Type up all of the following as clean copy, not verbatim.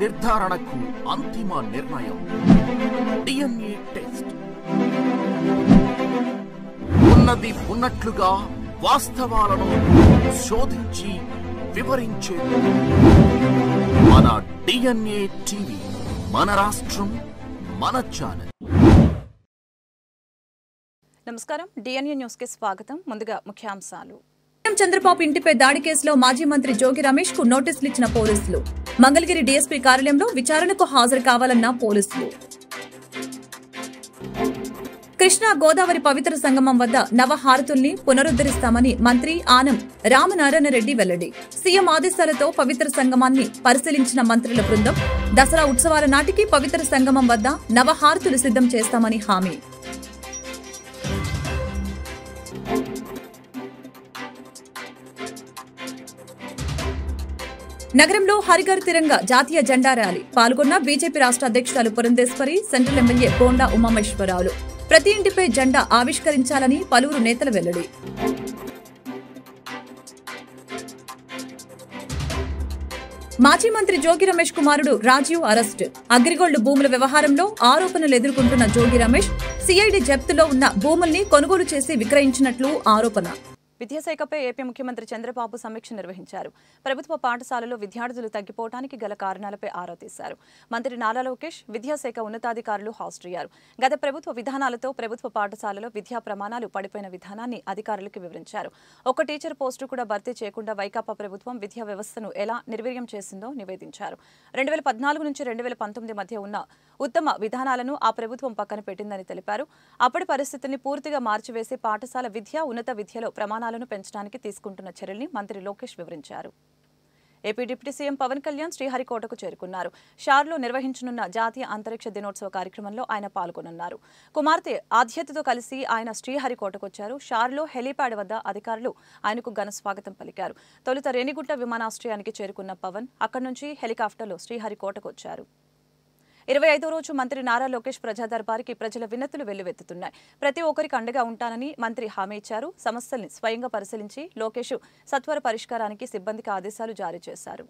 నిర్ధారణకు అంతిమ నిర్ణయం DNA టెస్ట్. ఉన్నది ఉన్నట్లుగా వాస్తవాలను శోధించి వివరించే మన DNA టీవీ, మన రాష్ట్రం, మన ఛానల్. నమస్కారం, DNA న్యూస్ కి స్వాగతం. ముందుగా ముఖ్యాంశాలు. చంద్రబాబు ఇంటిపై దాడి కేసులో మాజీ మంత్రి జోగి రమేష్ కు నోటీసులు ఇచ్చిన పోలీసులు. మంగళగిరి డీఎస్పీ కార్యాలయంలో విచారణకు హాజరు కావాలన్న పోలీసులు. కృష్ణా గోదావరి పవిత్ర సంగమం వద్ద నవహారతుల్ని పునరుద్దరిస్తామని మంత్రి ఆనం రామనారాయణ రెడ్డి వెల్లడి. సీఎం ఆదేశాలతో పవిత్ర సంగమాన్ని పరిశీలించిన మంత్రుల బృందం దసరా ఉత్సవాల నాటికి పవిత్ర సంగమం వద్ద నవహారతులు సిద్ధం చేస్తామని హామీ. నగరంలో హరిఘర్ తిరంగా జాతీయ జెండా ర్యాలీ పాల్గొన్న బీజేపీ రాష్ట్ర అధ్యక్షురాలు పురంధేశ్వరి, సెంట్రల్ ఎమ్మెల్యే బోండా ఉమామేశ్వరరావులు. ప్రతి ఇంటిపై జెండా ఆవిష్కరించాలని పలువురు నేతల వెల్లడి. మాజీ మంత్రి జోగి రమేష్ కుమారుడు రాజీవ్ అరెస్ట్. అగ్రిగోల్డ్ భూముల వ్యవహారంలో ఆరోపణలు ఎదుర్కొంటున్న జోగి రమేష్ సిఐడి జప్తులో ఉన్న భూముల్ని కొనుగోలు చేసి విక్రయించినట్లు ఆరోపణ. విద్యాశాఖపై ఏపీ ముఖ్యమంత్రి చంద్రబాబు సమీక్ష నిర్వహించారు. ప్రభుత్వ పాఠశాలలో విద్యార్థులు తగ్గిపోవడానికి గల కారణాలపై ఆరా తీశారు. మంత్రి నారా లోకేష్, విద్యాశాఖ ఉన్నతాధికారులు హాజరయ్యారు. గత ప్రభుత్వ విధానాలతో ప్రభుత్వ పాఠశాలలో విద్యా ప్రమాణాలు పడిపోయిన విధానాన్ని అధికారులకు వివరించారు. ఒక టీచర్ పోస్టు కూడా భర్తీ చేయకుండా వైకాపా ప్రభుత్వం విద్యా వ్యవస్థను ఎలా నిర్వీర్యం చేసిందో నివేదించారు. 2014 నుంచి 2019 మధ్య ఉన్న ఉత్తమ విధానాలను ఆ ప్రభుత్వం పక్కన పెట్టిందని తెలిపారు. అప్పటి పరిస్థితిని పూర్తిగా మార్చివేసి పాఠశాల విద్య, ఉన్నత విద్యలో ప్రమాణాలను పెంచడానికి తీసుకుంటున్న చర్యల్ని మంత్రి లోకేష్ వివరించారు. AP deputy CM Pawan Kalyan శ్రీహరికోటకు చేరుకున్నారు. షార్లో నిర్వహించనున్న జాతీయ అంతరిక్ష దినోత్సవ కార్యక్రమంలో ఆయన పాల్గొనున్నారు. కుమార్తె ఆధ్యతతో కలిసి ఆయన శ్రీహరికోటకొచ్చారు. షార్లో హెలీప్యాడ్ వద్ద అధికారులు ఆయనకు ఘన స్వాగతం పలికారు. తొలుత రేణిగుంట విమానాశ్రయానికి చేరుకున్న పవన్ అక్కడి నుంచి హెలికాప్టర్లో శ్రీహరికోటకు వచ్చారు. 25వ రోజు మంత్రి నారా లోకేష్ ప్రజా దర్బార్కి ప్రజల వినతులు వెల్లువెత్తుతున్నాయి. ప్రతి ఒక్కరికి అండగా ఉంటానని మంత్రి హామీ ఇచ్చారు. సమస్యల్ని స్వయంగా పరిశీలించి లోకేష్ సత్వర పరిష్కారానికి సిబ్బందికి ఆదేశాలు జారీ చేశారు.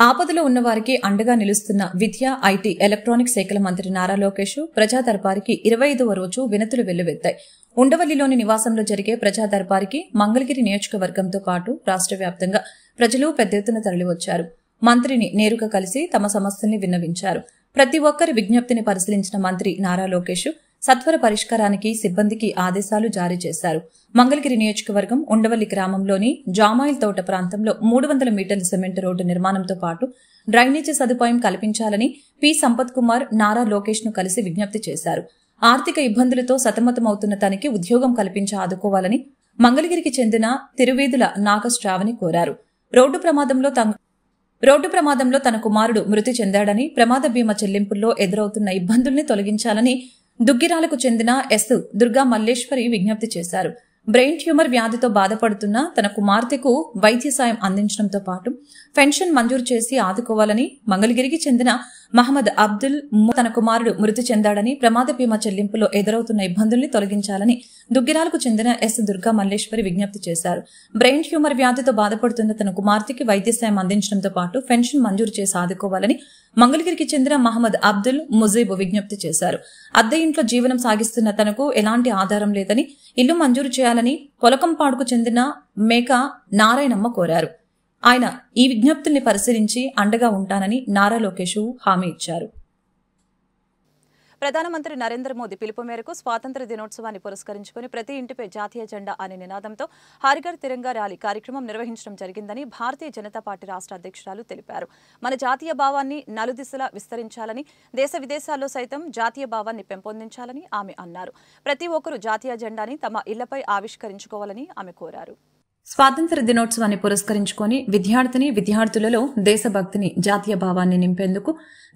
ఆపదలో ఉన్నవారికి అండగా నిలుస్తున్న విద్య, ఐటీ, ఎలక్ట్రానిక్ శాఖల మంత్రి నారా లోకేష్ ప్రజా దర్బార్కి 25వ రోజు వినతులు వెల్లువెత్తాయి. ఉండవల్లిలోని నివాసంలో జరిగే ప్రజా దర్బార్కి మంగళగిరి నియోజకవర్గంతో పాటు రాష్ట్ర వ్యాప్తంగా ప్రజలు పెద్ద ఎత్తున తరలివచ్చారు. మంత్రిని నేరుగా కలిసి తమ సమస్యల్ని విన్నవించారు. ప్రతి ఒక్కరి విజ్ఞప్తిని పరిశీలించిన మంత్రి నారా లోకేష్ సత్వర పరిష్కారానికి సిబ్బందికి ఆదేశాలు జారీ చేశారు. మంగళగిరి నియోజకవర్గం ఉండవల్లి గ్రామంలోని జామాయిల్ తోట ప్రాంతంలో 300 మీటర్ల సిమెంట్ రోడ్డు నిర్మాణంతో పాటు డ్రైనేజీ సదుపాయం కల్పించాలని పి సంపత్ కుమార్ నారా లోకేష్ ను కలిసి విజ్ఞప్తి చేశారు. ఆర్థిక ఇబ్బందులతో సతమతమవుతున్న తనకి ఉద్యోగం కల్పించి ఆదుకోవాలని మంగళగిరికి చెందిన తిరువేదుల నాగశ్రావణి కోరారు. రోడ్డు ప్రమాదంలో తన కుమారుడు మృతి చెందాడని, ప్రమాద బీమా చెల్లింపుల్లో ఎదురవుతున్న ఇబ్బందుల్ని తొలగించాలని దుగ్గిరాలకు చెందిన ఎస్ దుర్గా మల్లేశ్వరి విజ్ఞప్తి చేశారు. బ్రెయిన్ ట్యూమర్ వ్యాధితో బాధపడుతున్న తన కుమార్తెకు వైద్య సాయం అందించడంతో పాటు పెన్షన్ మంజూరు చేసి ఆదుకోవాలని, మంగళగిరికి చెందిన మహమ్మద్ అబ్దుల్ తన కుమారుడు మృతి చెందాడని, ప్రమాద బీమా చెల్లింపులో ఎదురవుతున్న ఇబ్బందుల్ని తొలగించాలని దుగ్గిరాలకు చెందిన ఎస్ దుర్గా మల్లేశ్వరి విజ్ఞప్తి చేశారు. బ్రెయిన్ ట్యూమర్ వ్యాధితో బాధపడుతున్న తన కుమార్తెకి వైద్య సాయం అందించడంతో పాటు పెన్షన్ మంజూరు చేసి ఆదుకోవాలని మంగళగిరికి చెందిన మహమ్మద్ అబ్దుల్ ముజీబ్ విజ్ఞప్తి చేశారు. అద్దె ఇంట్లో జీవనం సాగిస్తున్న తనకు ఎలాంటి ఆధారం లేదని, ఇల్లు మంజూరు చేయాలని పొలకంపాడుకు చెందిన మేక నారాయణమ్మ కోరారు. ఆయన ఈ విజ్ఞప్తుల్ని పరిశీలించి అండగా ఉంటానని నారా లోకేష్ హామీ ఇచ్చారు. ప్రధానమంత్రి నరేంద్ర మోదీ పిలుపు మేరకు స్వాతంత్ర దినోత్సవాన్ని పురస్కరించుకుని ప్రతి ఇంటిపై జాతీయ జెండా అనే నినాదంతో హరిఘర్ తిరంగా ర్యాలీ కార్యక్రమం నిర్వహించడం జరిగిందని భారతీయ జనతా పార్టీ రాష్ట్ర అధ్యక్షురాలు తెలిపారు. మన జాతీయ భావాన్ని నలుదిశలా విస్తరించాలని, దేశ విదేశాల్లో సైతం జాతీయ భావాన్ని పెంపొందించాలని ఆమె అన్నారు. ప్రతి ఒక్కరూ జాతీయ జెండాని తమ ఇళ్లపై ఆవిష్కరించుకోవాలని ఆమె కోరారు. స్వాతంత్ర దినోత్సవాన్ని పురస్కరించుకొని విద్యార్థులలో దేశభక్తిని, జాతీయ భావాన్ని నింపేందుకు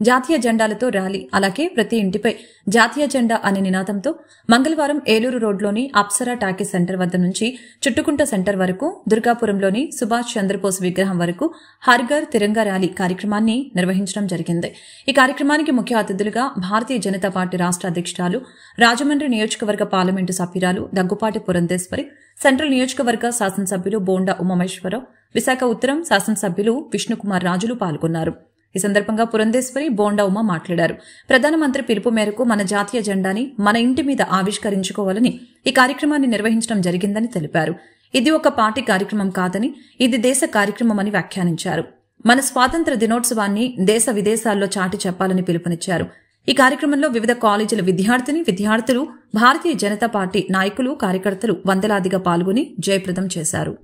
జాతీయ జెండాలతో ర్యాలీ, అలాగే ప్రతి ఇంటిపై జాతీయ జెండా అనే నినాదంతో మంగళవారం ఏలూరు రోడ్లోని అప్సరా టాకీ సెంటర్ వద్ద నుంచి చుట్టుకుంట సెంటర్ వరకు, దుర్గాపురంలోని సుభాష్ చంద్రబోస్ విగ్రహం వరకు హరిఘర్ తిరంగా ర్యాలీ కార్యక్రమాన్ని నిర్వహించడం జరిగింది. ఈ కార్యక్రమానికి ముఖ్య అతిథులుగా భారతీయ జనతా పార్టీ రాష్ట్ర అధ్యక్షురాలు, రాజమండ్రి నియోజకవర్గ పార్లమెంటు సభ్యురాలు దగ్గుపాటి పురంధేశ్వరి, సెంట్రల్ నియోజకవర్గ శాసనసభ్యులు బోండా ఉమామేశ్వరరావు, విశాఖ ఉత్తరం శాసనసభ్యులు విష్ణుకుమార్ రాజులు పాల్గొన్నారు. ఈ సందర్భంగా పురంధేశ్వరి, బోండా ఉమ మాట్లాడారు. ప్రధానమంత్రి పిలుపు మేరకు మన జాతీయ జెండాని మన ఇంటి మీద ఆవిష్కరించుకోవాలని ఈ కార్యక్రమాన్ని నిర్వహించడం జరిగిందని తెలిపారు. ఇది ఒక పార్టీ కార్యక్రమం కాదని, ఇది దేశ కార్యక్రమమని వ్యాఖ్యానించారు. మన స్వాతంత్ర దినోత్సవాన్ని దేశ విదేశాల్లో చాటి చెప్పాలని పిలుపునిచ్చారు. ఈ కార్యక్రమంలో వివిధ కాలేజీల విద్యార్థులు, భారతీయ జనతా పార్టీ నాయకులు, కార్యకర్తలు వందలాదిగా పాల్గొని జయప్రదం చేశారు.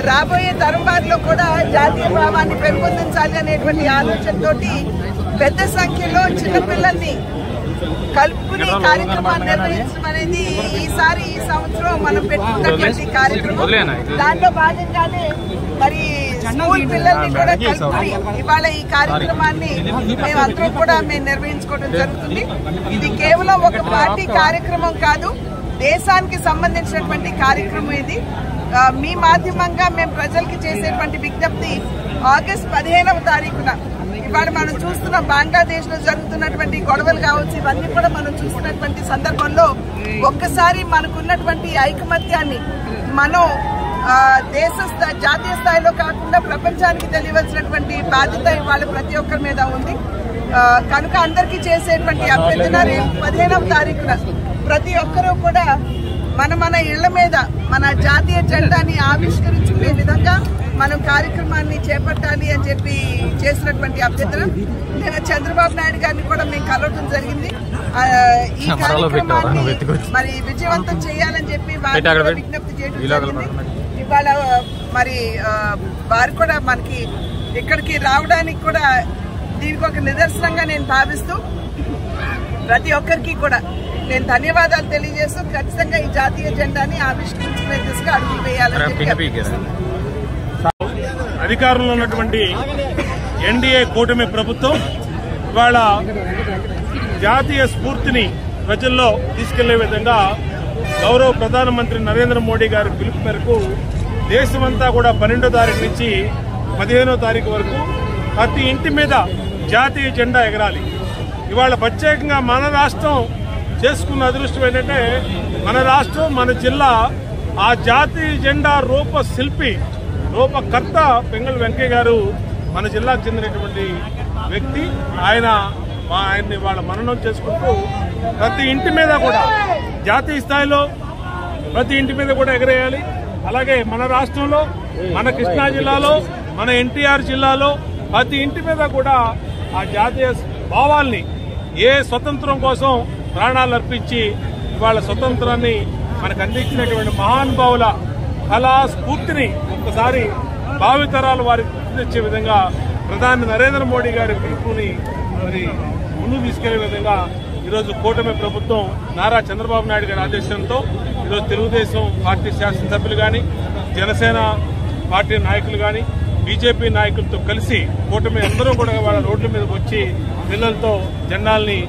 రాబోయే తరంలో కూడా జాతీయ భావాన్ని పెంపొందించాలి అనేటువంటి ఆలోచనతోటి పెద్ద సంఖ్యలో చిన్నపిల్లల్ని కలుపుకునే కార్యక్రమాన్ని నిర్వహించడం అనేది ఈ సంవత్సరం మనం పెట్టుకున్నటువంటి కార్యక్రమం. దాంట్లో భాగంగానే మరి స్కూల్ పిల్లల్ని కూడా కలుపుకుని ఇవాళ ఈ కార్యక్రమాన్ని మేమందరూ కూడా నిర్వహించుకోవడం జరుగుతుంది. ఇది కేవలం ఒక పార్టీ కార్యక్రమం కాదు, దేశానికి సంబంధించినటువంటి కార్యక్రమం. ఇది మీ మాధ్యమంగా మేము ప్రజలకి చేసేటువంటి విజ్ఞప్తి, ఆగస్టు 15వ తారీఖున ఇవాళ మనం చూస్తున్న బంగ్లాదేశ్ లో జరుగుతున్నటువంటి గొడవలు కావచ్చు, ఇవన్నీ కూడా మనం చూస్తున్నటువంటి సందర్భంలో ఒక్కసారి మనకున్నటువంటి ఐకమత్యాన్ని మనం జాతీయ స్థాయిలో కాకుండా ప్రపంచానికి తెలియవలసినటువంటి బాధ్యత ఇవాళ ప్రతి ఒక్కరి మీద ఉంది. కనుక అందరికీ చేసేటువంటి అభ్యర్థన రేపు 15వ తారీఖున ప్రతి ఒక్కరూ కూడా మన ఇళ్ల మీద మన జాతీయ జెండాని ఆవిష్కరించుకునే విధంగా మనం కార్యక్రమాన్ని చేపట్టాలి అని చెప్పి చేసినటువంటి అభ్యర్థన. నేను చంద్రబాబు నాయుడు గారిని కూడా మేము కలవడం జరిగింది. ఈ కార్యక్రమాన్ని మరి విజయవంతం చేయాలని చెప్పి వారు విజ్ఞప్తి చేయడం జరిగింది. ఇవాళ మరి వారు కూడా మనకి ఇక్కడికి రావడానికి కూడా దీనికి ఒక నిదర్శనంగా నేను భావిస్తూ ప్రతి ఒక్కరికి కూడా నేను ధన్యవాదాలు తెలియజేస్తూ ఖచ్చితంగా ఈ జాతీయ జెండాని ఆవిష్కరించుకునే దిశగా అడుగులు వేయాలని. అధికారంలో ఉన్నటువంటి ఎన్డీఏ కూటమి ప్రభుత్వం ఇవాళ జాతీయ స్ఫూర్తిని ప్రజల్లో తీసుకెళ్లే విధంగా గౌరవ ప్రధానమంత్రి నరేంద్ర మోడీ గారి పిలుపు మేరకు దేశమంతా కూడా 12వ తారీఖు నుంచి 15వ తారీఖు వరకు ప్రతి ఇంటి మీద జాతీయ జెండా ఎగరాలి. ఇవాళ ప్రత్యేకంగా మన రాష్ట్రం చేసుకున్న అదృష్టం ఏంటంటే మన రాష్ట్రం, మన జిల్లా ఆ జాతీయ జెండా రూపకర్త పింగళి వెంకయ్య గారు మన జిల్లాకు చెందినటువంటి వ్యక్తి. ఆయన్ని వాళ్ళ మననం చేసుకుంటూ ప్రతి ఇంటి మీద కూడా జాతీయ స్థాయిలో ప్రతి ఇంటి మీద కూడా ఎగరేయాలి. అలాగే మన రాష్ట్రంలో, మన కృష్ణా జిల్లాలో, మన ఎన్టీఆర్ జిల్లాలో ప్రతి ఇంటి మీద కూడా ఆ జాతీయ భావాల్ని, ఏ స్వతంత్రం కోసం ప్రాణాలు అర్పించి ఇవాళ స్వతంత్రాన్ని మనకు అందించినటువంటి మహానుభావుల కళా స్ఫూర్తిని ఒక్కసారి భావితరాలు వారికి గుర్తించే విధంగా ప్రధాని నరేంద్ర మోడీ గారి పిలుపుని మరి ముందుకు తీసుకెళ్లే విధంగా ఈరోజు కూటమి ప్రభుత్వం నారా చంద్రబాబు నాయుడు గారి ఆదేశంతో ఈరోజు తెలుగుదేశం పార్టీ శాసనసభ్యులు కానీ, జనసేన పార్టీ నాయకులు కానీ, బీజేపీ నాయకులతో కలిసి కూటమి అందరూ కూడా వాళ్ళ రోడ్ల మీదకి వచ్చి పిల్లలతో జెండాల్ని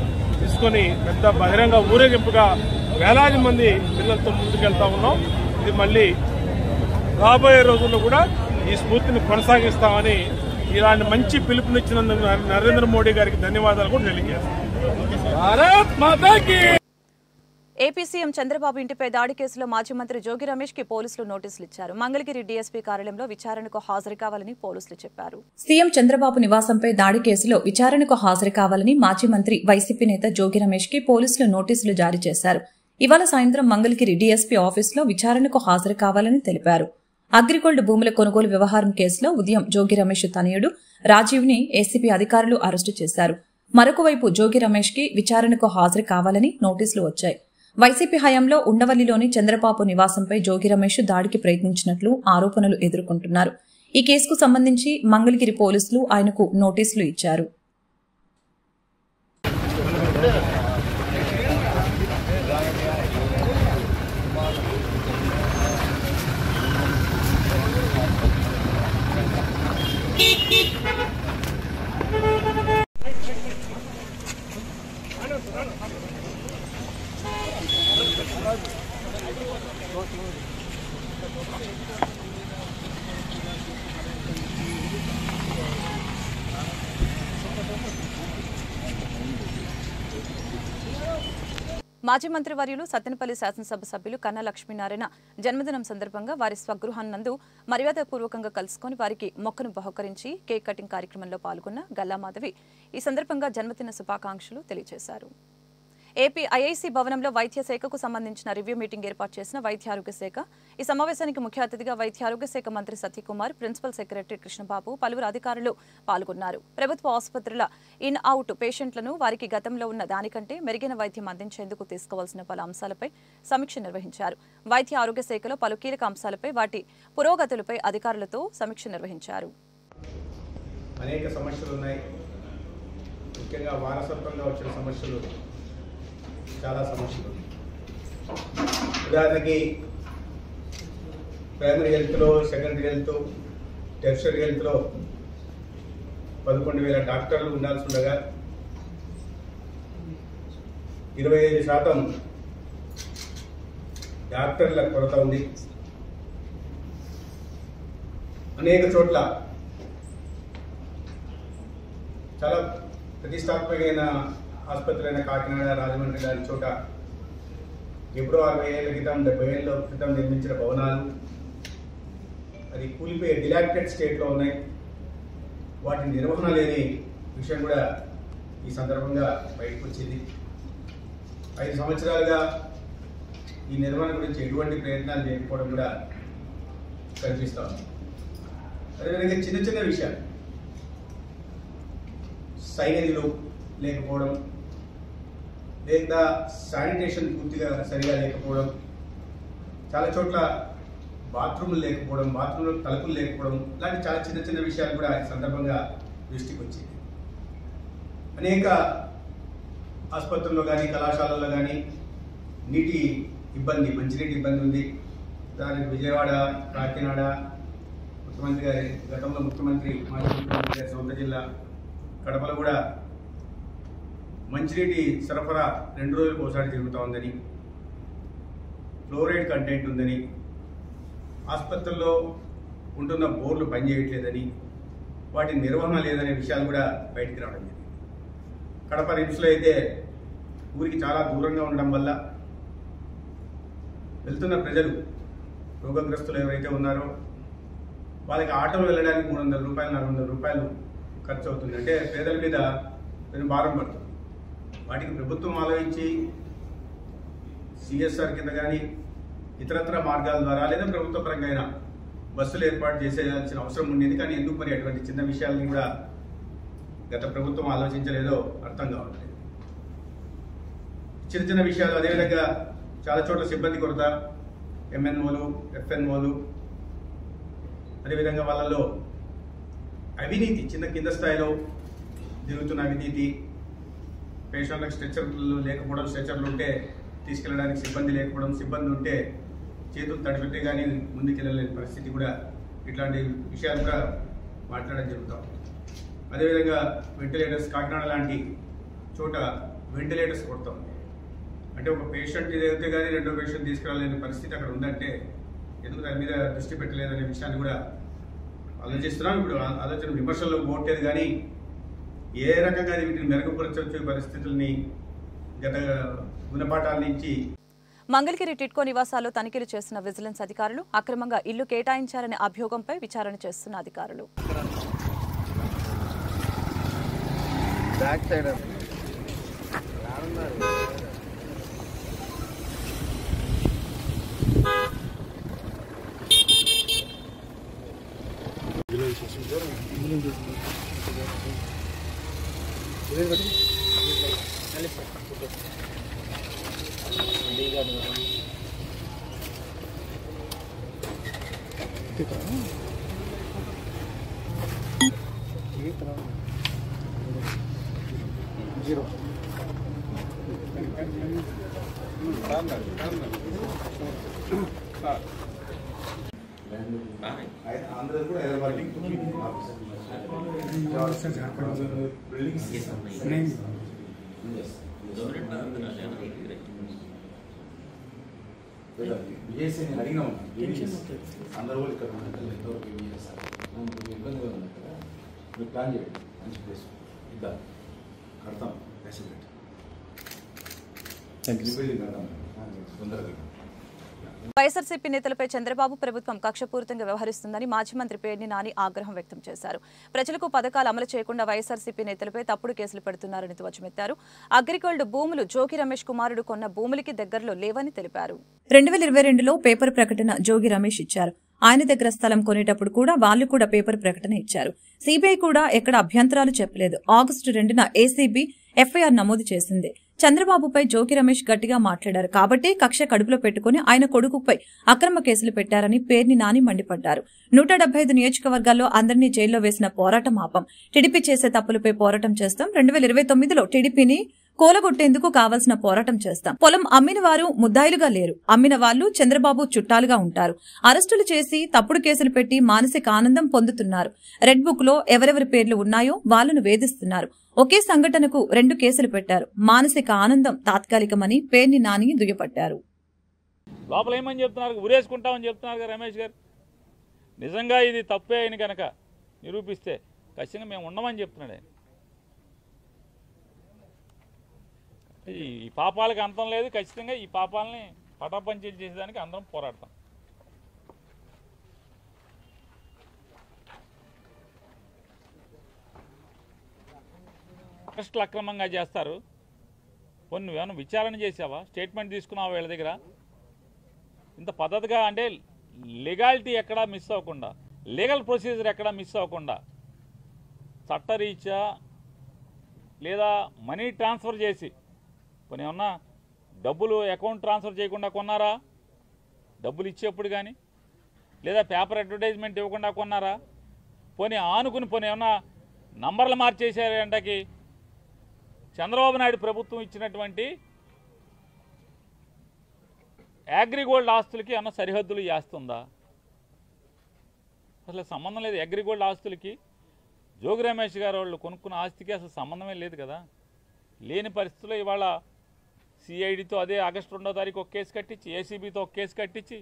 తీసుకొని పెద్ద బహిరంగ ఊరేగింపుగా వేలాది మంది పిల్లలతో ముందుకెళ్తా ఉన్నాం. ఇది మళ్ళీ రాబోయే రోజుల్లో కూడా ఈ స్ఫూర్తిని కొనసాగిస్తామని ఇలాంటి మంచి పిలుపునిచ్చినందుకు నరేంద్ర మోడీ గారికి ధన్యవాదాలు కూడా తెలియజేస్తాం. ఏపీ సీఎం చంద్రబాబు ఇంటిపై దాడి కేసులో మాజీ మంత్రి జోగి రమేష్ కి పోలీసులు నోటీసులు ఇచ్చారు. మంగళగిరి డీఎస్పీ కార్యాలయంలో విచారణకు హాజరు కావాలని పోలీసులు చెప్పారు. సీఎం చంద్రబాబు నివాసంపై దాడి కేసులో విచారణకు హాజరు కావాలని మాజీ మంత్రి వైసీపీ నేత జోగి రమేష్ కి పోలీసులు నోటీసులు జారీ చేశారు. ఇవాళ సాయంత్రం మంగళగిరి డీఎస్పీ ఆఫీసులో విచారణకు హాజరు కావాలని తెలిపారు. అగ్రిగోల్డ్ భూముల కొనుగోలు వ్యవహారం కేసులో ఉదయం జోగి రమేష్ తనయుడు రాజీవ్ ని ఏసీబీ అధికారులు అరెస్టు చేశారు. మరొక వైపు జోగి రమేష్ కి విచారణకు హాజరు కావాలని నోటీసులు వచ్చాయి. వైసీపీ హయాంలో ఉండవల్లిలోని చంద్రబాబు నివాసంపై జోగి రమేష్ దాడికి ప్రయత్నించినట్లు ఆరోపణలు ఎదుర్కొంటున్నారు. ఈ కేసుకు సంబంధించి మంగళగిరి పోలీసులు ఆయనకు నోటీసులు ఇచ్చారు. మాజీ మంత్రివర్యులు సత్తెనపల్లి శాసనసభ సభ్యులు కన్నా లక్ష్మీనారాయణ జన్మదినం సందర్భంగా వారి స్వగృహానందు మర్యాదపూర్వకంగా కలుసుకుని వారికి మొక్కను బహుకరించి కేక్ కటింగ్ కార్యక్రమంలో పాల్గొన్న గల్లామాధవి ఈ సందర్భంగా జన్మదిన శుభాకాంక్షలు తెలియజేశారు. ఏపీ ఐఐసీ భవనంలో వైద్య శాఖకు సంబంధించిన రివ్యూ మీటింగ్ ఏర్పాటు చేసిన వైద్య ఆరోగ్య శాఖ. ఈ సమావేశానికి ముఖ్య అతిథిగా వైద్య ఆరోగ్య శాఖ మంత్రి సత్యకుమార్, ప్రిన్సిపల్ సెక్రటరీ కృష్ణబాబు, పలువురు అధికారులు పాల్గొన్నారు. ప్రభుత్వ ఆసుపత్రుల ఇన్ అవుట్ పేషెంట్లను వారికి గతంలో ఉన్న దానికంటే మెరుగైన వైద్యం అందించేందుకు తీసుకోవాల్సిన పలు అంశాలపై సమీక్ష నిర్వహించారు. వైద్య ఆరోగ్య శాఖలో పలు కీలక అంశాలపై వాటి పురోగతులపై అధికారులతో సమీక్ష నిర్వహించారు. అనేక సమస్యలు ఉన్నాయి. ముఖ్యంగా వారసత్వంగా వచ్చిన సమస్యలు చాలా సమస్యలు. ఉదాహరణకి ప్రైమరీ హెల్త్లో, సెకండరీ హెల్త్, టెర్షరీ హెల్త్లో 11,000 డాక్టర్లు ఉండాల్సి ఉండగా 25% డాక్టర్ల కొరత ఉంది. అనేక చోట్ల చాలా ప్రతిష్టాత్మకమైన ఆసుపత్రులైన కాకినాడ, రాజమండ్రి లాంటి చోట ఎప్పుడో 60 ఏళ్ల క్రితం, 70 ఏళ్ల క్రితం నిర్మించిన భవనాలు అది కూలిపోయే డిలాక్టెడ్ స్టేట్లో ఉన్నాయి. వాటి నిర్వహణ లేని విషయం కూడా ఈ సందర్భంగా బయటకు వచ్చింది. 5 సంవత్సరాలుగా ఈ నిర్వహణ గురించి ఎటువంటి ప్రయత్నాలు చేయకపోవడం కూడా కనిపిస్తూ ఉంది. అదేవిధంగా చిన్న చిన్న విషయాలు, సైనేజీలు లేకపోవడం, లేదా శానిటేషన్ పూర్తిగా సరిగా లేకపోవడం, చాలా చోట్ల బాత్రూములు లేకపోవడం, బాత్రూంలో తలుపులు లేకపోవడం, ఇలాంటి చాలా చిన్న చిన్న విషయాలు కూడా ఈ సందర్భంగా దృష్టికి వచ్చింది. అనేక ఆసుపత్రుల్లో కానీ, కళాశాలల్లో కానీ నీటి ఇబ్బంది, మంచినీటి ఇబ్బంది ఉంది. దానికి విజయవాడ, కాకినాడ, ముఖ్యమంత్రి గారి గతంలో ముఖ్యమంత్రి, మాజీ ముఖ్యమంత్రి గారి సొంత జిల్లా కడపలో కూడా మంచినీటి సరఫరా 2 రోజులకు ఒకసారి జరుగుతూ ఉందని, ఫ్లోరైడ్ కంటెంట్ ఉందని, ఆసుపత్రుల్లో ఉంటున్న బోర్లు పనిచేయట్లేదని, వాటి నిర్వహణ లేదనే విషయాలు కూడా బయటికి రావడం జరిగింది. కడప రిమ్స్లో అయితే ఊరికి చాలా దూరంగా ఉండడం వల్ల వెళ్తున్న ప్రజలు, రోగగ్రస్తులు ఎవరైతే ఉన్నారో వాళ్ళకి ఆటోలు వెళ్ళడానికి 300 రూపాయలు, 400 రూపాయలు ఖర్చు అవుతుంది. అంటే పేదల మీద కొంచెం భారం పడుతుంది. వాటికి ప్రభుత్వం ఆలోచించి సిఎస్ఆర్ కింద కానీ ఇతరత్ర మార్గాల ద్వారా లేదా ప్రభుత్వ పరంగా అయినా బస్సులు ఏర్పాటు చేసేయాల్సిన అవసరం ఉండేది. కానీ ఎందుకు మరి అటువంటి చిన్న విషయాలని కూడా గత ప్రభుత్వం ఆలోచించలేదో అర్థం కావట్లేదు. చిన్న చిన్న విషయాలు. అదేవిధంగా చాలా చోట్ల సిబ్బంది కొరత, ఎంఎన్ఓలు, ఎఫ్ఎన్ఓలు, అదేవిధంగా వాళ్ళలో అవినీతి, చిన్న కింద స్థాయిలో జరుగుతున్న అవినీతి, పేషెంట్లకు స్ట్రెచర్లు లేకపోవడం, స్ట్రెచర్లు ఉంటే తీసుకెళ్ళడానికి సిబ్బంది లేకపోవడం, సిబ్బంది ఉంటే చేతులు తడిపెట్టే కానీ ముందుకెళ్ళలేని పరిస్థితి కూడా, ఇట్లాంటి విషయాలు కూడా మాట్లాడడం జరుగుతాం. అదేవిధంగా వెంటిలేటర్స్, కాకినాడ లాంటి చోట వెంటిలేటర్స్ కొడతాం. అంటే ఒక పేషెంట్ ఇదైతే కానీ రెండో పేషెంట్ తీసుకురాలేని పరిస్థితి అక్కడ ఉందంటే ఎందుకు దాని మీద దృష్టి పెట్టలేదనే విషయాన్ని కూడా ఆలోచిస్తున్నాం. ఇప్పుడు ఆలోచన విమర్శల్లో పోవట్లేదు, కానీ ఏ రకంగా వీటిని మెరుగుపరచే పరిస్థితుల్ని గత గుణపాఠాల నుంచి. మంగళగిరి టిట్కో నివాసాల్లో తనిఖీలు చేస్తున్న విజిలెన్స్ అధికారులు అక్రమంగా ఇల్లు కేటాయించారనే అభియోగంపై విచారణ చేస్తున్న అధికారులు. విజయసేన అడిగినా అందరూ కూడా ఇక్కడ ఎంతవరకు చేస్తారు ఇబ్బందిగా ఉంది కదా, మీరు ప్లాన్ చేయండి, మంచి ప్లేస్ ఇద్దాం, కడతాం, ఫెసిలిటీ వైఎస్ఆర్సీపీ నేతలపై చంద్రబాబు ప్రభుత్వం కక్షపూరితంగా వ్యవహరిస్తుందని మాజీ మంత్రి పేర్ని నాని ఆగ్రహం వ్యక్తం చేశారు. ప్రజలకు పథకాలు అమలు చేయకుండా వైఎస్ఆర్సీపీ నేతలపై తప్పుడు కేసులు పెడుతున్నారని ధ్వజమెత్తారు. అగ్రిగోల్డ్ భూములు జోగి రమేష్ కుమారుడు కొన్న భూములకి దగ్గరలో లేవని తెలిపారు. 2022లో పేపర్ ప్రకటన జోగి రమేష్ ఇచ్చారు. ఆయన దగ్గర స్థలం కొనేటప్పుడు కూడా వాళ్లు కూడా పేపర్ ప్రకటన ఇచ్చారు. సిబిఐ కూడా ఎక్కడ అభ్యంతరాలు చెప్పలేదు. ఆగస్టు 2న ఏసీబీ ఎఫ్ఐఆర్ నమోదు చేసింది. చంద్రబాబుపై జోగి రమేష్ గట్టిగా మాట్లాడారు కాబట్టి కక్ష కడుపులో పెట్టుకుని ఆయన కొడుకుపై అక్రమ కేసులు పెట్టారని పేర్ని నాని మండిపడ్డారు. 175 నియోజకవర్గాల్లో అందరినీ జైల్లో వేసిన పోరాటం ఆపం. టీడీపీ చేసే తప్పులపై పోరాటం చేస్తాం. 2029లో టీడీపీని కూలగొట్టేందుకు కావాల్సిన పోరాటం చేస్తాం. పొలం అమ్మిన వారు ముద్దాయిలుగా లేరు. అమ్మిన వాళ్లు చంద్రబాబు చుట్టాలుగా ఉంటారు. అరెస్టులు చేసి తప్పుడు కేసులు పెట్టి మానసిక ఆనందం పొందుతున్నారు. రెడ్ బుక్ లో ఎవరెవరి పేర్లు ఉన్నాయో వాళ్లను వేధిస్తున్నారు. ఒకే సంఘటనకు 2 కేసులు పెట్టారు. మానసిక ఆనందం తాత్కాలికమని పేర్ని నాని దుయ్యపట్టారు. లోపల ఏమని చెప్తున్నారు, ఉరేసుకుంటామని చెప్తున్నారు రమేష్ గారు. నిజంగా ఇది తప్పే అని కనుక నిరూపిస్తే ఖచ్చితంగా మేము ఉండమని చెప్తున్నాడు ఆయన. ఈ పాపాలకు అంతం లేదు. ఖచ్చితంగా ఈ పాపాలని పటాపంచలు చేసేదానికి అందరం పోరాడతాం. అరెస్టులు అక్రమంగా చేస్తారు. కొన్ని నువ్వేమన్నా విచారణ చేసావా? స్టేట్మెంట్ తీసుకున్నావా వీళ్ళ దగ్గర? ఇంత పద్ధతిగా అంటే లీగాలిటీ ఎక్కడా మిస్ అవ్వకుండా, లీగల్ ప్రొసీజర్ ఎక్కడా మిస్ అవ్వకుండా చట్టరీత్యా లేదా మనీ ట్రాన్స్ఫర్ చేసి కొన్ని ఏమన్నా డబ్బులు అకౌంట్ ట్రాన్స్ఫర్ చేయకుండా కొన్నారా? డబ్బులు ఇచ్చేప్పుడు కానీ లేదా పేపర్ అడ్వర్టైజ్మెంట్ ఇవ్వకుండా కొన్నారా? పోనీ ఆనుకుని పోనీ ఏమన్నా నంబర్లు మార్చేసారంటకి చంద్రబాబు నాయుడు ప్రభుత్వం ఇచ్చినటువంటి అగ్రిగోల్డ్ ఆస్తులకి ఏమన్నా సరిహద్దులు చేస్తుందా? అసలు సంబంధం లేదు. అగ్రిగోల్డ్ ఆస్తులకి జోగి రమేష్ గారు వాళ్ళు కొనుక్కున్న ఆస్తికి అసలు సంబంధమే లేదు కదా. లేని పరిస్థితుల్లో ఇవాళ సిఐడితో అదే ఆగస్టు 2వ తారీఖు ఒక కేసు కట్టించి, ఏసీబీతో ఒక కేసు కట్టించి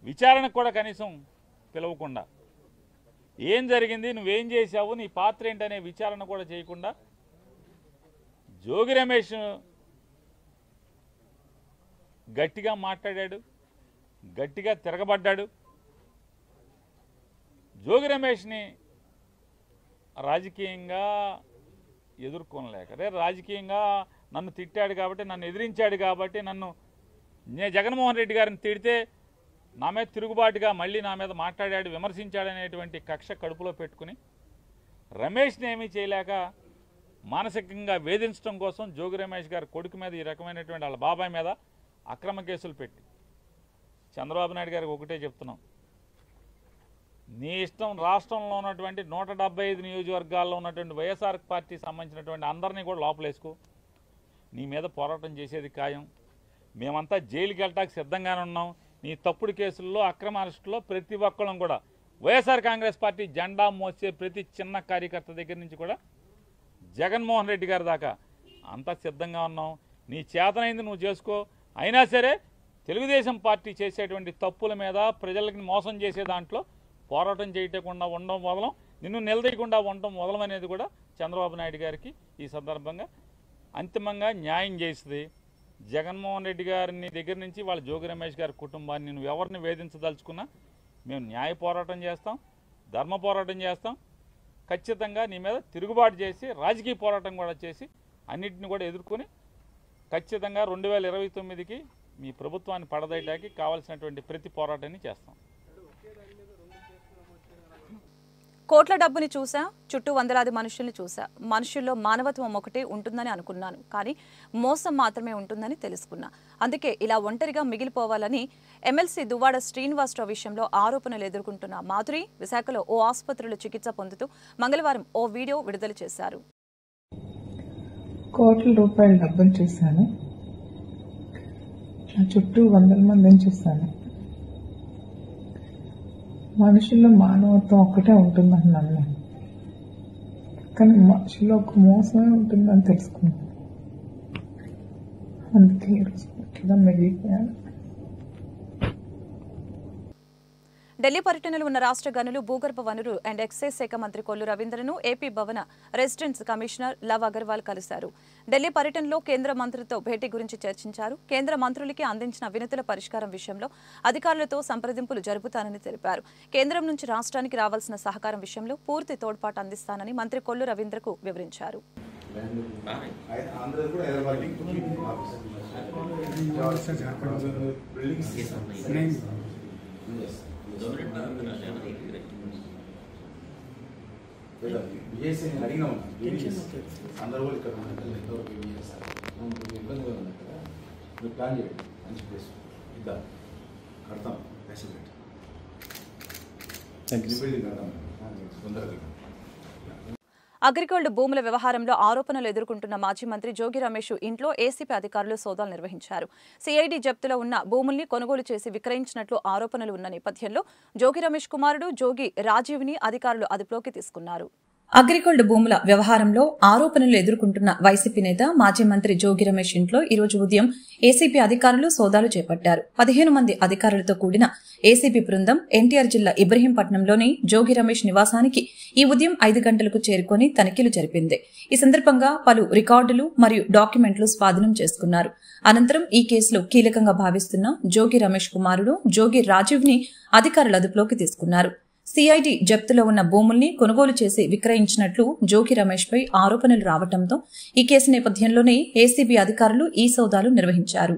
విచారణకు కూడా కనీసం పిలవకుండా ఏం జరిగింది, నువ్వేం చేశావు, నీ పాత్ర ఏంటనే విచారణ కూడా చేయకుండా జోగి రమేష్ గట్టిగా మాట్లాడాడు, గట్టిగా తిరగబడ్డాడు. జోగి రమేష్ని రాజకీయంగా ఎదుర్కొనలేక, రాజకీయంగా నన్ను తిట్టాడు కాబట్టి, నన్ను ఎదిరించాడు కాబట్టి, జగన్మోహన్ రెడ్డి గారిని తిడితే నా మీద తిరుగుబాటుగా మళ్ళీ నా మీద మాట్లాడాడు, విమర్శించాడనేటువంటి కక్ష కడుపులో పెట్టుకుని రమేష్ని ఏమీ చేయలేక మానసికంగా వేధించడం కోసం జోగి రమేష్ గారి కొడుకు మీద ఈ రకమైనటువంటి వాళ్ళ బాబాయ్ మీద అక్రమ కేసులు పెట్టి చంద్రబాబు నాయుడు గారికి ఒకటే చెప్తున్నాం, నీ ఇష్టం రాష్ట్రంలో ఉన్నటువంటి 175 నియోజకవర్గాల్లో ఉన్నటువంటి వైఎస్ఆర్ పార్టీ సంబంధించినటువంటి అందరినీ కూడా లోపలేసుకో, నీ మీద పోరాటం చేసేది ఖాయం. మేమంతా జైలుకి వెళ్ళటానికి సిద్ధంగానే ఉన్నాం. నీ తప్పుడు కేసుల్లో అక్రమ అరెస్టులో ప్రతి ఒక్కళ్ళం కూడా వైఎస్ఆర్ కాంగ్రెస్ పార్టీ జెండా మోసే ప్రతి చిన్న కార్యకర్త దగ్గర నుంచి కూడా జగన్మోహన్ రెడ్డి గారి దాకా అంతా సిద్ధంగా ఉన్నాం. నీ చేతనైంది నువ్వు చేసుకో. అయినా సరే తెలుగుదేశం పార్టీ చేసేటువంటి తప్పుల మీద ప్రజలకి మోసం చేసే దాంట్లో పోరాటం చేయకుండా ఉండడం వదలం, నిన్ను నిలదీయకుండా ఉండడం వదలం అనేది కూడా చంద్రబాబు నాయుడు గారికి ఈ సందర్భంగా అంతిమంగా న్యాయం చేస్తుంది. జగన్మోహన్ రెడ్డి గారిని దగ్గర నుంచి వాళ్ళ జోగి రమేష్ గారి కుటుంబాన్ని నువ్వు ఎవరిని వేధించదలుచుకున్నా మేము న్యాయ పోరాటం చేస్తాం, ధర్మ పోరాటం చేస్తాం. ఖచ్చితంగా నీ మీద తిరుగుబాటు చేసి రాజకీయ పోరాటం కూడా చేసి అన్నింటిని కూడా ఎదుర్కొని ఖచ్చితంగా 2029కి మీ ప్రభుత్వాన్ని పడదయడానికి కావాల్సినటువంటి ప్రతి పోరాటాన్ని చేస్తాం. కోట్ల డబ్బుని చూసా, చుట్టూ వందలాది మనుషుల్ని చూసా. మనుషుల్లో మానవత్వం ఒకటే ఉంటుందని అనుకున్నాను, కానీ మోసం మాత్రమే ఉంటుందని తెలుసుకున్నా. అందుకే ఇలా ఒంటరిగా మిగిలిపోవాలని ఎమ్మెల్సీ దువ్వాడ శ్రీనివాసరావు విషయంలో ఆరోపణలు ఎదుర్కొంటున్న మాధురి విశాఖలో ఓ ఆసుపత్రిలో చికిత్స పొందుతూ మంగళవారం ఓ వీడియో విడుదల చేశారు. కోట్ల రూపాయల డబ్బులు చూశాను, నా చుట్టూ వందల మందిని చూశాను. మనుషుల్లో మానవత్వం ఒక్కటే ఉంటుందని నమ్మాను, కానీ మనుషుల్లో ఒక మోసమే ఉంటుందని తెలుసుకున్నాను. అందుకే ఈరోజు గట్టిగా మిగిలిపోయాను. ఢిల్లీ పర్యటనలో ఉన్న రాష్ట్ర గనులు, భూగర్భ వనరు అండ్ ఎక్సైజ్ శాఖ మంత్రి కొల్లు రవీంద్రను ఏపీ భవన రెసిడెన్స్ కమిషనర్ లవ్ అగర్వాల్ కలిశారు. ఢిల్లీ పర్యటనలో కేంద్ర మంత్రులతో భేటీ గురించి చర్చించారు. కేంద్ర మంత్రులకి అందించిన వినతుల పరిష్కారం విషయంలో అధికారులతో సంప్రదింపులు జరుపుతానని తెలిపారు. కేంద్రం నుంచి రాష్ట్రానికి రావాల్సిన సహకారం విషయంలో పూర్తి తోడ్పాటు అందిస్తానని మంత్రి కొల్లు రవీంద్రకు వివరించారు. విజయసేన అడిగినా అందరూ ఇక్కడ ఇబ్బందిగా ఉంది కదా, మీరు ప్లాన్ చేయండి, మంచి ప్లేస్ ఇద్దాం, కడతాం, ఫెసిలిటీ కడతాం తొందరగా. అగ్రిగోల్డ్ భూముల వ్యవహారంలో ఆరోపణలు ఎదుర్కొంటున్న మాజీ మంత్రి జోగి రమేష్ ఇంట్లో ఏసీపీ అధికారులు సోదాలు నిర్వహించారు. సిఐడి జప్తులో ఉన్న భూముల్ని కొనుగోలు చేసి విక్రయించినట్లు ఆరోపణలు ఉన్న నేపథ్యంలో జోగి రమేష్ కుమారుడు జోగి రాజీవ్ని అధికారులు అదుపులోకి తీసుకున్నారు. అగ్రిగోల్డ్ భూముల వ్యవహారంలో ఆరోపణలు ఎదుర్కొంటున్న వైసీపీ నేత మాజీ మంత్రి జోగి రమేష్ ఇంట్లో ఈ రోజు ఉదయం ఏసీపీ అధికారులు సోదాలు చేపట్టారు. 15 మంది అధికారులతో కూడిన ఏసీపీ బృందం ఎన్టీఆర్ జిల్లా ఇబ్రహీంపట్నంలోని జోగి రమేష్ నివాసానికి ఈ ఉదయం 5 గంటలకు చేరుకుని తనిఖీలు జరిపింది. ఈ సందర్భంగా పలు రికార్డులు మరియు డాక్యుమెంట్లు స్వాధీనం చేసుకున్నారు. అనంతరం ఈ కేసులో కీలకంగా భావిస్తున్న జోగి రమేష్ కుమారుడు జోగి రాజీవ్ ని అధికారులు అదుపులోకి తీసుకున్నారు. సిఐడి జప్తులో ఉన్న భూముల్ని కొనుగోలు చేసి విక్రయించినట్లు జోగి రమేష్ పై ఆరోపణలు రావడంతో ఈ కేసు నేపథ్యంలోనే ఏసీబీ అధికారులు ఈ సోదాలు నిర్వహించారు.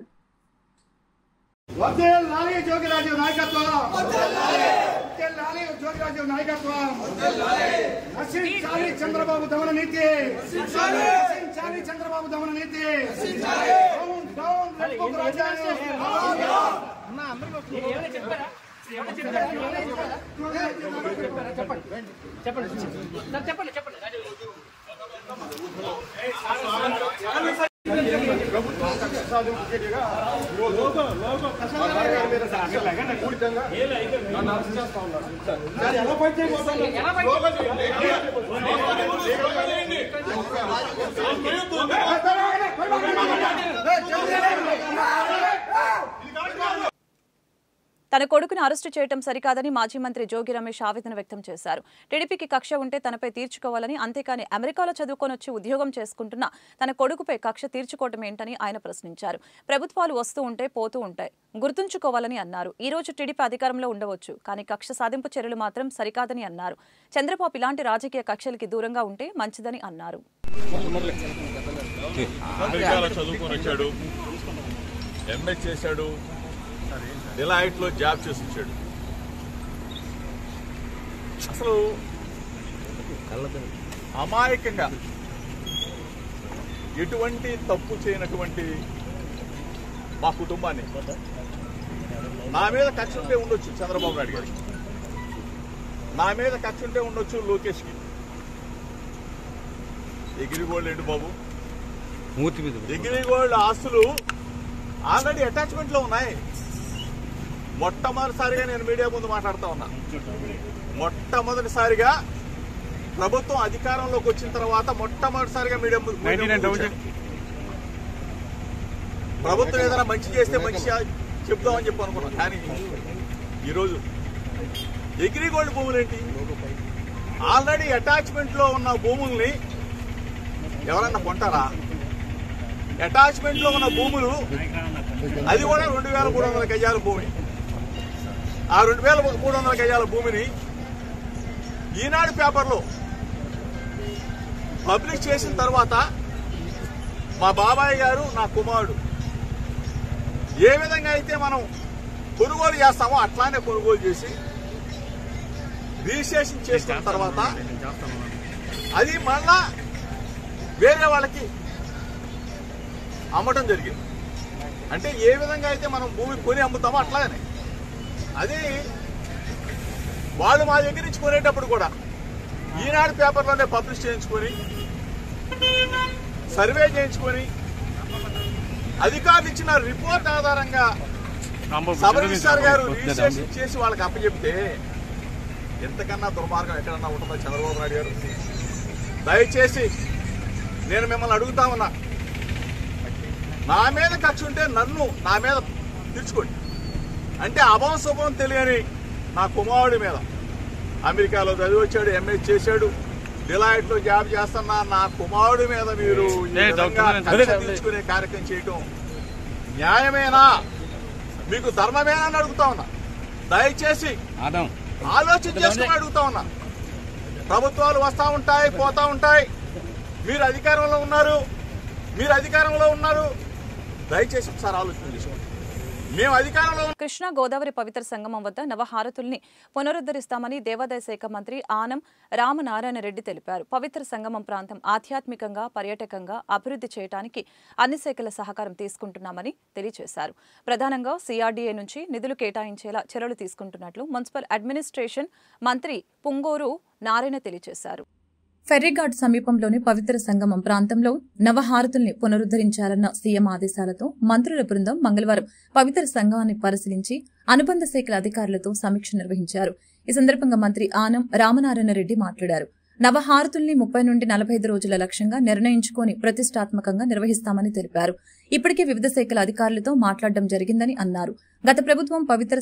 చంద్రబాబు దమన నీతి తన కొడుకును అరెస్టు చేయడం సరికాదని మాజీ మంత్రి జోగి రమేష్ ఆవేదన వ్యక్తం చేశారు. టీడీపీకి కక్ష ఉంటే తనపై తీర్చుకోవాలని, అంతేకాని అమెరికాలో చదువుకొనొచ్చి ఉద్యోగం చేసుకుంటున్న తన కొడుకుపై కక్ష తీర్చుకోవటం ఏంటని ఆయన ప్రశ్నించారు. ప్రభుత్వాలు వస్తూ ఉంటే పోతూ ఉంటాయి, గుర్తుంచుకోవాలని అన్నారు. ఈ రోజు టీడీపీ అధికారంలో ఉండవచ్చు, కానీ కక్ష సాధింపు చర్యలు మాత్రం సరికాదని అన్నారు. చంద్రబాబు ఇలాంటి రాజకీయ కక్షలకి దూరంగా ఉంటే మంచిదని అన్నారు. డిలాయిట్లో జాబ్ చేసి వచ్చాడు. అసలు అమాయకంగా ఎటువంటి తప్పు చేయనటువంటి మా కుటుంబాన్ని నా మీద కక్ష ఉంటే ఉండొచ్చు చంద్రబాబు నాయుడు గారికి, నా మీద కక్ష ఉంటే ఉండొచ్చు లోకేష్కి. ఎగిరిగోల్డ్ ఏంటి బాబు, ఎగిరిగోల్డ్ ఆస్తులు ఆల్రెడీ అటాచ్మెంట్ లో ఉన్నాయి. మొట్టమొదటిసారిగా నేను మీడియా ముందు మాట్లాడుతా ఉన్నా. మొట్టమొదటిసారిగా ప్రభుత్వం అధికారంలోకి వచ్చిన తర్వాత మొట్టమొదటిసారిగా మీడియా ముందు ప్రభుత్వం ఏదైనా మంచి చేస్తే మంచి చెప్దామని చెప్పి అనుకున్నాం. కానీ ఈరోజు అగ్రిగోల్డ్ భూములు ఏంటి, ఆల్రెడీ అటాచ్మెంట్ లో ఉన్న భూముల్ని ఎవరన్నా కొంటారా? అటాచ్మెంట్ లో ఉన్న భూములు అది కూడా 2300 గజాల భూమి. ఆ 2300 గజాల భూమిని ఈనాడు పేపర్లో పబ్లిష్ చేసిన తర్వాత మా బాబాయ్ గారు, నా కుమారుడు ఏ విధంగా అయితే మనం కొనుగోలు చేస్తామో అట్లానే కొనుగోలు చేసి రిజిస్ట్రేషన్ చేసుకున్న తర్వాత అది మళ్ళా వేరే వాళ్ళకి అమ్మటం జరిగింది. అంటే ఏ విధంగా అయితే మనం భూమి కొని అమ్ముతామో అట్లానే అది వాళ్ళు మా దగ్గర నుంచి కొనేటప్పుడు కూడా ఈనాడు పేపర్లోనే పబ్లిష్ చేయించుకొని సర్వే చేయించుకొని అధికారులు ఇచ్చిన రిపోర్ట్ ఆధారంగా సబ్ రిజిస్ట్రార్ గారు రిజిస్ట్రేషన్ చేసి వాళ్ళకి అప్పచెప్తే ఎంతకన్నా దుర్మార్గం ఎక్కడన్నా ఉంటుందో చంద్రబాబు నాయుడు గారు. దయచేసి నేను మిమ్మల్ని అడుగుతా ఉన్నా, నా మీద కక్ష ఉంటే నా మీద తీర్చుకోండి. అంటే అభం శుభం తెలియని నా కుమారుడి మీద అమెరికాలో చదివి వచ్చాడు, ఎంఏ చేశాడు, డిలైట్ లో జాబ్ చేస్తున్న నా కుమారుడి మీద మీరు ఈ విధంగా కక్ష తీర్చుకునే కార్యక్రమం చేయటం న్యాయమేనా, మీకు ధర్మమేనా అని అడుగుతా ఉన్నా. దయచేసి ఆలోచన చేసుకుని అడుగుతా ఉన్నా. ప్రభుత్వాలు వస్తూ ఉంటాయి, పోతా ఉంటాయి. మీరు అధికారంలో ఉన్నారు, దయచేసి ఒకసారి ఆలోచన చేసుకోండి. మేము అధికారంలో. కృష్ణా గోదావరి పవిత్ర సంగమం వద్ద నవహారతుల్ని పునరుద్ధరిస్తామని దేవాదాయ శాఖ మంత్రి ఆనం రామనారాయణ రెడ్డి తెలిపారు. పవిత్ర సంగమం ప్రాంతం ఆధ్యాత్మికంగా, పర్యాటకంగా అభివృద్ధి చేయడానికి అన్ని శాఖల సహకారం తీసుకుంటున్నామని తెలియజేశారు. ప్రధానంగా సిఆర్డీఏ నుంచి నిధులు కేటాయించేలా చర్యలు తీసుకుంటున్నట్లు మున్సిపల్ అడ్మినిస్ట్రేషన్ మంత్రి పుంగూరు నారాయణ తెలియజేశారు. ఫెర్రీఘాట్ సమీపంలోని పవిత్ర సంగమం ప్రాంతంలో నవహారతుల్ని పునరుద్ధరించాలన్న సీఎం ఆదేశాలతో మంత్రుల బృందం మంగళవారం పవిత్ర సంగమాన్ని పరిశీలించి అనుబంధ శాఖల అధికారులతో సమీక్ష నిర్వహించారు. ఈ సందర్భంగా మంత్రి ఆనం రామనారాయణ రెడ్డి మాట్లాడారు. నవహారతుల్ని 30 నుండి 45 రోజుల లక్ష్యంగా నిర్ణయించుకుని ప్రతిష్టాత్మకంగా నిర్వహిస్తామని తెలిపారు. ఇప్పటికే వివిధ శాఖల అధికారులతో మాట్లాడడం జరిగిందని అన్నారు. గత ప్రభుత్వం పవిత్ర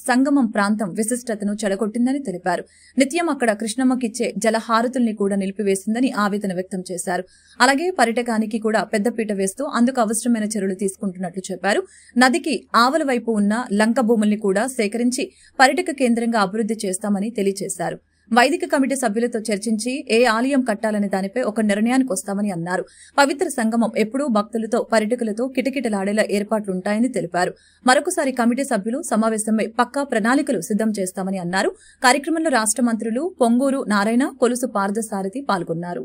సంగమం ప్రాంతం విశిష్టతను చెడగొట్టిందని తెలిపారు. నిత్యం అక్కడ కృష్ణమ్మకిచ్చే జలహారతుల్ని కూడా నిలిపివేసిందని ఆవేదన వ్యక్తం చేశారు. అలాగే పర్యాటకానికి కూడా పెద్దపీట వేస్తూ అందుకు అవసరమైన చర్యలు తీసుకుంటున్నట్లు చెప్పారు. నదికి ఆవల వైపు ఉన్న లంక భూముల్ని కూడా సేకరించి పర్యాటక కేంద్రంగా అభివృద్ధి చేస్తామని తెలియజేశారు. వైదిక కమిటీ సభ్యులతో చర్చించి ఏ ఆలయం కట్టాలనే దానిపై ఒక నిర్ణయానికి వస్తామని అన్నారు. పవిత్ర సంగమం ఎప్పుడూ భక్తులతో, పర్యాటకులతో కిటకిటలాడేలా ఏర్పాట్లుంటాయని తెలిపారు. మరొకసారి కమిటీ సభ్యులు సమావేశమై పక్కా ప్రణాళికలు సిద్దం చేస్తామని అన్నారు. కార్యక్రమంలో రాష్ట్ర మంత్రులు పొంగూరు నారాయణ, కొలుసు పార్థసారథి పాల్గొన్నారు.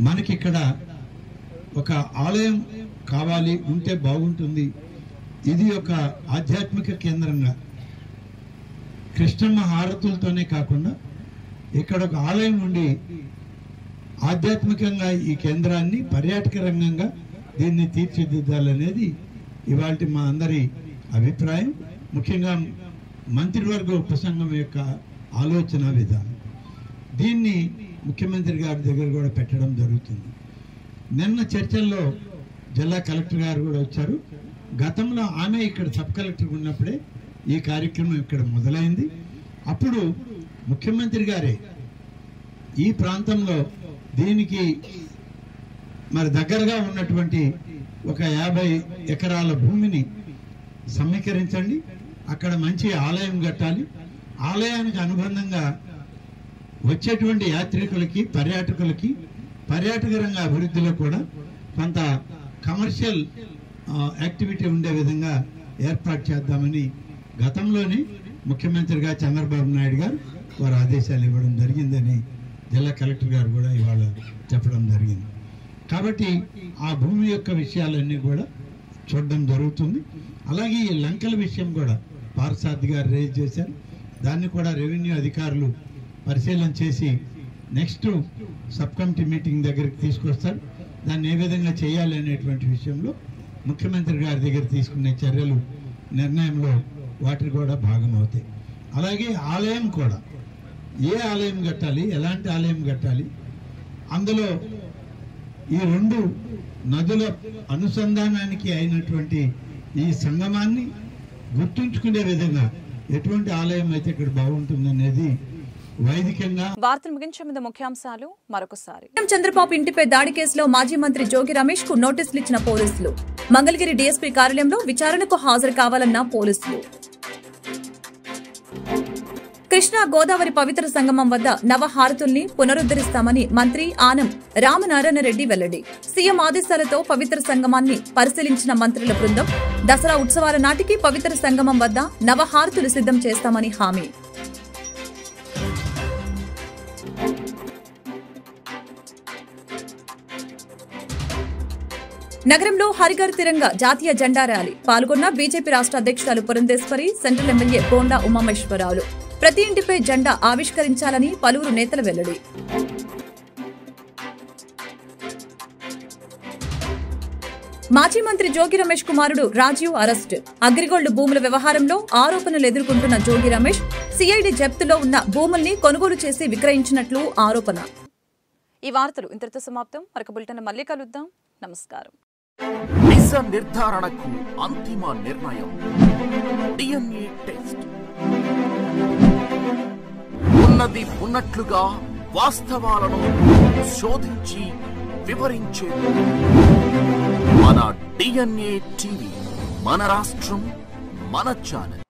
మనకిక్కడ ఒక ఆలయం కావాలి, ఉంటే బాగుంటుంది. ఇది ఒక ఆధ్యాత్మిక కేంద్రంగా కృష్ణమ్మ హారతులతోనే కాకుండా ఇక్కడ ఒక ఆలయం ఉండి ఆధ్యాత్మికంగా ఈ కేంద్రాన్ని పర్యాటక రంగంగా దీన్ని తీర్చిదిద్దాలనేది ఇవాళ మా అందరి అభిప్రాయం. ముఖ్యంగా మంత్రివర్గ ఉపసంఘం యొక్క ఆలోచన విధానం. దీన్ని ముఖ్యమంత్రి గారి దగ్గర కూడా పెట్టడం జరుగుతుంది. నిన్న చర్చల్లో జిల్లా కలెక్టర్ గారు కూడా వచ్చారు. గతంలో ఆమె ఇక్కడ సబ్ కలెక్టర్ ఉన్నప్పుడే ఈ కార్యక్రమం ఇక్కడ మొదలైంది. అప్పుడు ముఖ్యమంత్రి గారే ఈ ప్రాంతంలో దీనికి మరి దగ్గరగా ఉన్నటువంటి ఒక 50 ఎకరాల భూమిని సమీకరించండి, అక్కడ మంచి ఆలయం కట్టాలి, ఆలయానికి అనుబంధంగా వచ్చేటువంటి యాత్రికులకి, పర్యాటకులకి పర్యాటక రంగ అభివృద్ధిలో కూడా కొంత కమర్షియల్ యాక్టివిటీ ఉండే విధంగా ఏర్పాటు చేద్దామని గతంలోనే ముఖ్యమంత్రిగా చంద్రబాబు నాయుడు గారు వారు ఆదేశాలు ఇవ్వడం జరిగిందని జిల్లా కలెక్టర్ గారు కూడా ఇవాళ చెప్పడం జరిగింది. కాబట్టి ఆ భూమి యొక్క విషయాలన్నీ కూడా చూడడం జరుగుతుంది. అలాగే ఈ లంకల విషయం కూడా పార్సార్థి గారు రేజ్ చేశారు. దాన్ని కూడా రెవెన్యూ అధికారులు పరిశీలన చేసి నెక్స్ట్ సబ్ కమిటీ మీటింగ్ దగ్గరికి తీసుకొస్తారు. దాన్ని ఏ విధంగా చేయాలి అనేటువంటి విషయంలో ముఖ్యమంత్రి గారి దగ్గర తీసుకునే చర్యలు నిర్ణయంలో వాటిని కూడా భాగమవుతాయి. అలాగే ఆలయం కూడా ఏ ఆలయం కట్టాలి, ఎలాంటి ఆలయం కట్టాలి, అందులో ఈ 2 నదుల అనుసంధానానికి అయినటువంటి ఈ సంగమాన్ని గుర్తుంచుకునే విధంగా ఎటువంటి ఆలయం అయితే ఇక్కడ బాగుంటుందనేది వైదికంగా. వార్తలు ముగించే ముందు ముఖ్యాంశాలు మరొకసారి. చంద్రబాబు ఇంటిపై దాడి కేసులో మాజీ మంత్రి జోగి రమేష్ కు నోటీసులు ఇచ్చిన పోలీసులు. మంగళగిరి డీఎస్పీ కార్యాలయంలో విచారణకు హాజరు కావాలన్న పోలీసులు. కృష్ణా గోదావరి పవిత్ర సంగమం వద్ద నవహారతుల్ని పునరుద్ధరిస్తామని మంత్రి ఆనం రామనారాయణ రెడ్డి వెల్లడి. సీఎం ఆదేశాలతో పవిత్ర సంగమాన్ని పరిశీలించిన మంత్రుల బృందం దసరా ఉత్సవాల నాటికి పవిత్ర సంగమం వద్ద నవహారతులు సిద్దం చేస్తామని హామీ. నగరంలో హరిఘర్ తిరంగా జాతీయ జెండా ర్యాలీ పాల్గొన్న బీజేపీ రాష్ట్ర అధ్యక్షురాలు పురంధేశ్వరి, సెంట్రల్ ఎమ్మెల్యే బోండా ఉమామేశ్వరరావులు. ప్రతి ఇంటిపై జెండా ఆవిష్కరించాలని పలువురు నేతల వెల్లడి. మాజీ మంత్రి జోగి రమేష్ కుమారుడు రాజీవ్ అరెస్ట్. అగ్రిగోల్డ్ భూముల వ్యవహారంలో ఆరోపణలు ఎదుర్కొంటున్న జోగి రమేష్ సిఐడి జప్తులో ఉన్న భూముల్ని కొనుగోలు చేసి విక్రయించినట్లు ఆరోపణ. ఈ వార్తలు ఇంతటితో సమాప్తం. మరొక బులెటిన్ మళ్ళీ కలుద్దాం. నమస్కారం. నిజ నిర్ధారణకు అంతిమ నిర్ణయం DNA టెస్ట్. ఉన్నది ఉన్నట్లుగా వాస్తవాలను శోధించి వివరించే మన DNA టీవీ, మన రాష్ట్రం, మన ఛానల్.